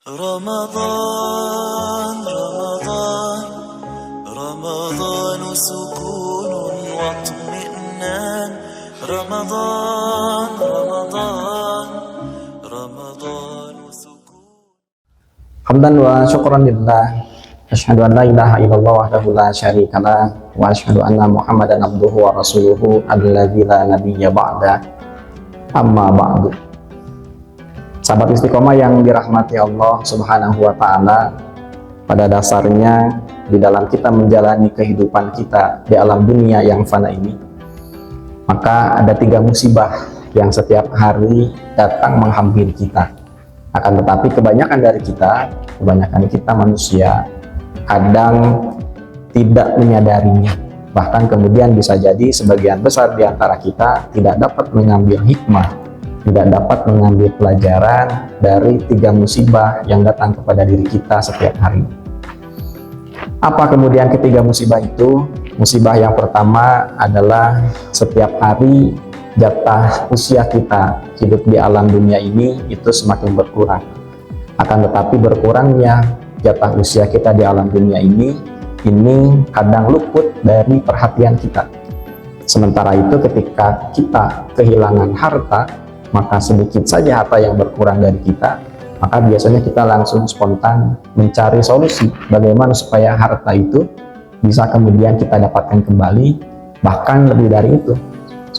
رمضان رمضان رمضان سكون واطمئنان رمضان رمضان رمضان سكون Hamdan wa syukran lillah. Asyhadu an la ilaha illallah wahdahu la syarika lah wa asyhadu anna Muhammadan abduhu wa rasuluhu alladzi la nabiyya ba'da. Amma ba'du. Sahabat Istiqomah yang dirahmati Allah Subhanahu wa taala, pada dasarnya di dalam kita menjalani kehidupan kita di alam dunia yang fana ini, maka ada 3 musibah yang setiap hari datang menghampiri kita. Akan tetapi kebanyakan kita manusia kadang tidak menyadarinya. Bahkan kemudian bisa jadi sebagian besar di antara kita tidak dapat mengambil hikmah, tidak dapat mengambil pelajaran dari 3 musibah yang datang kepada diri kita setiap hari. Apa kemudian ketiga musibah itu? Musibah yang pertama adalah setiap hari jatah usia kita hidup di alam dunia ini itu semakin berkurang. Akan tetapi berkurangnya jatah usia kita di alam dunia ini kadang luput dari perhatian kita. Sementara itu ketika kita kehilangan harta, maka sedikit saja harta yang berkurang dari kita, maka biasanya kita langsung spontan mencari solusi bagaimana supaya harta itu bisa kemudian kita dapatkan kembali, bahkan lebih dari itu,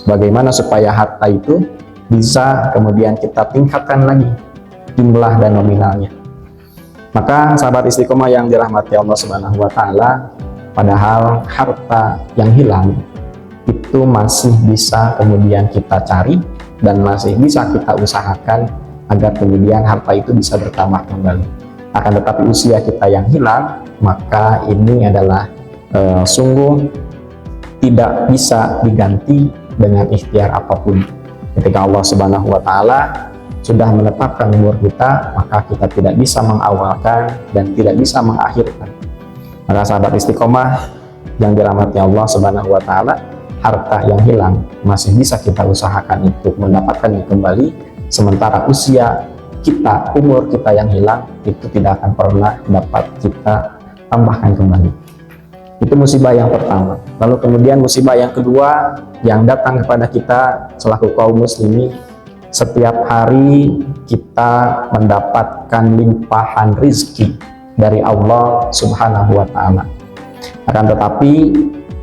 bagaimana supaya harta itu bisa kemudian kita tingkatkan lagi jumlah dan nominalnya. Maka sahabat Istiqomah yang dirahmati Allah Subhanahu wa taala, padahal harta yang hilang itu masih bisa kemudian kita cari dan masih bisa kita usahakan agar kemudian harta itu bisa bertambah kembali. Akan tetapi usia kita yang hilang, maka ini adalah sungguh tidak bisa diganti dengan ikhtiar apapun. Ketika Allah Subhanahu wa taala sudah menetapkan umur kita, maka kita tidak bisa mengawalkan dan tidak bisa mengakhirkan. Maka sahabat Istiqomah yang dirahmati Allah Subhanahu wa taala, harta yang hilang masih bisa kita usahakan untuk mendapatkannya kembali, sementara usia kita, umur kita yang hilang itu tidak akan pernah dapat kita tambahkan kembali. Itu musibah yang pertama. Lalu kemudian musibah yang kedua yang datang kepada kita selaku kaum muslimin, setiap hari kita mendapatkan limpahan rizki dari Allah Subhanahu wa taala. Akan tetapi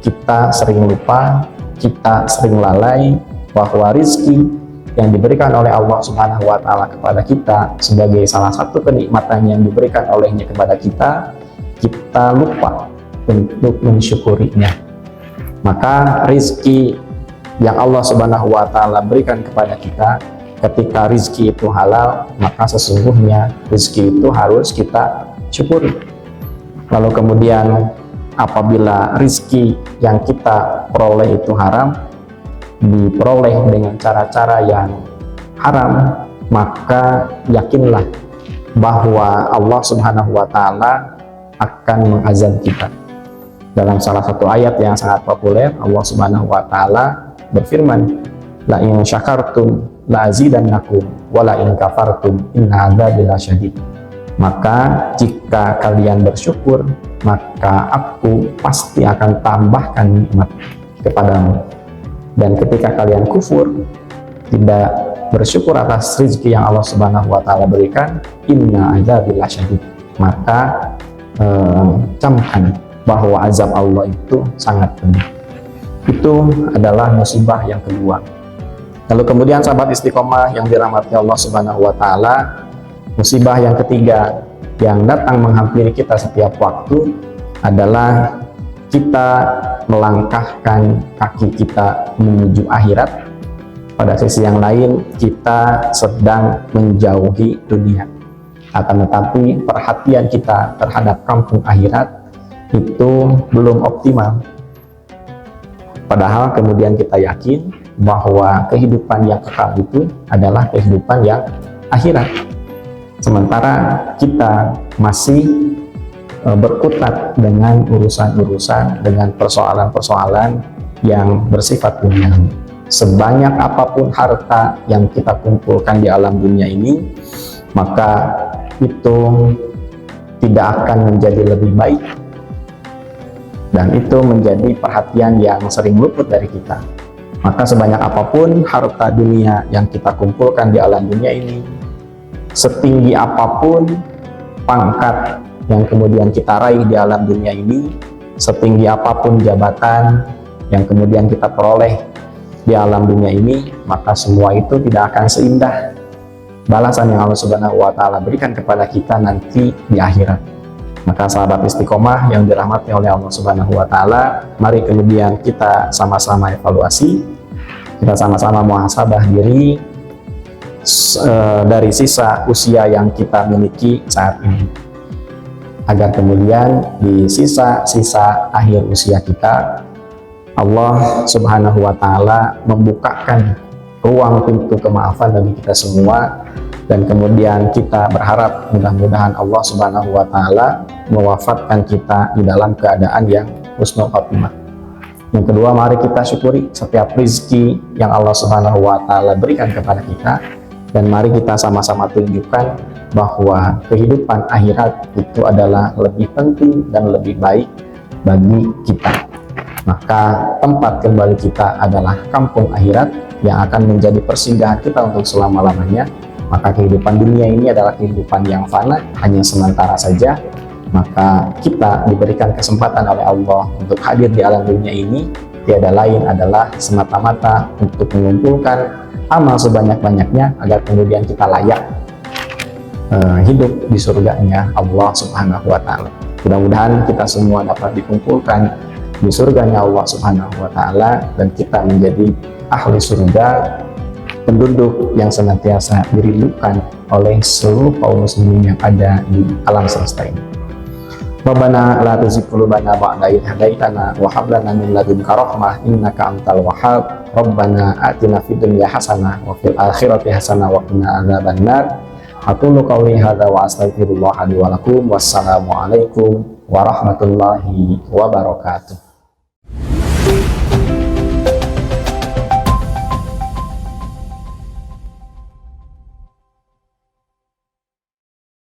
kita sering lupa, kita sering lalai bahwa rizki yang diberikan oleh Allah Subhanahu wa taala kepada kita sebagai salah satu kenikmatan yang diberikan olehnya kepada kita, kita lupa untuk mensyukurinya. Maka rizki yang Allah Subhanahu wa taala berikan kepada kita, ketika rizki itu halal, maka sesungguhnya rizki itu harus kita syukuri. Lalu kemudian apabila rizki yang kita peroleh itu haram, diperoleh dengan cara-cara yang haram, maka yakinlah bahwa Allah Subhanahu wa taala akan mengazab kita. Dalam salah satu ayat yang sangat populer, Allah Subhanahu wa taala berfirman, la in syakartum la azidannakum wa la in kafartum inna adzabi lasyadid. Maka jika kalian bersyukur, maka aku pasti akan tambahkan nikmat kepadamu. Dan ketika kalian kufur, tidak bersyukur atas rezeki yang Allah Subhanahu wa taala berikan, inna adzabi lasyadid, maka camkan bahwa azab Allah itu sangat pedih. Itu adalah musibah yang kedua. Lalu kemudian sahabat Istiqomah yang dirahmati Allah Subhanahu wa taala, musibah yang ketiga yang datang menghampiri kita setiap waktu adalah kita melangkahkan kaki kita menuju akhirat. Pada sisi yang lain, kita sedang menjauhi dunia. Akan tetapi perhatian kita terhadap kampung akhirat itu belum optimal. Padahal kemudian kita yakin bahwa kehidupan yang kekal itu adalah kehidupan yang akhirat. Sementara kita masih berkutat dengan urusan-urusan, dengan persoalan-persoalan yang bersifat duniawi. Sebanyak apapun harta yang kita kumpulkan di alam dunia ini, maka itu tidak akan menjadi lebih baik, dan itu menjadi perhatian yang sering luput dari kita. Maka sebanyak apapun harta dunia yang kita kumpulkan di alam dunia ini, setinggi apapun pangkat yang kemudian kita raih di alam dunia ini, setinggi apapun jabatan yang kemudian kita peroleh di alam dunia ini, maka semua itu tidak akan seindah balasan yang Allah Subhanahu wa Ta'ala berikan kepada kita nanti di akhirat. Maka sahabat istiqomah yang dirahmati oleh Allah Subhanahu wa Ta'ala, mari kemudian kita sama-sama evaluasi, kita sama-sama muhasabah diri dari sisa usia yang kita miliki saat ini, agar kemudian di sisa-sisa akhir usia kita, Allah Subhanahu wa Ta'ala membukakan ruang pintu kemaafan bagi kita semua, dan kemudian kita berharap mudah-mudahan Allah Subhanahu wa Ta'ala mewafatkan kita di dalam keadaan yang husnul khotimah. Yang kedua, mari kita syukuri setiap rizki yang Allah Subhanahu wa Ta'ala berikan kepada kita, dan mari kita sama-sama tunjukkan bahwa kehidupan akhirat itu adalah lebih penting dan lebih baik bagi kita. Maka tempat kembali kita adalah kampung akhirat yang akan menjadi persinggahan kita untuk selama-lamanya. Maka kehidupan dunia ini adalah kehidupan yang fana, hanya sementara saja. Maka kita diberikan kesempatan oleh Allah untuk hadir di alam dunia ini, tiada lain adalah semata-mata untuk mengumpulkan amal sebanyak-banyaknya agar kemudian kita layak hidup di surganya Allah Subhanahu wa Ta'ala. Mudah-mudahan kita semua dapat dikumpulkan di surganya Allah Subhanahu wa Ta'ala, dan kita menjadi ahli surga, penduduk yang senantiasa dirindukan oleh seluruh kaum muslimin yang ada di alam semesta ini. Rabbana la tuzigh qulubana ba'da idh hadaitana wa hab lana min ladunka rahmah innaka antal wahhab. Rabbana atina fid dunya hasanah wa fil akhirati hasanah wa qina adzabannar. Aqulu qawli hadza wa astaghfirullah li wa lakum. Wassalamu alaikum warahmatullahi wabarakatuh.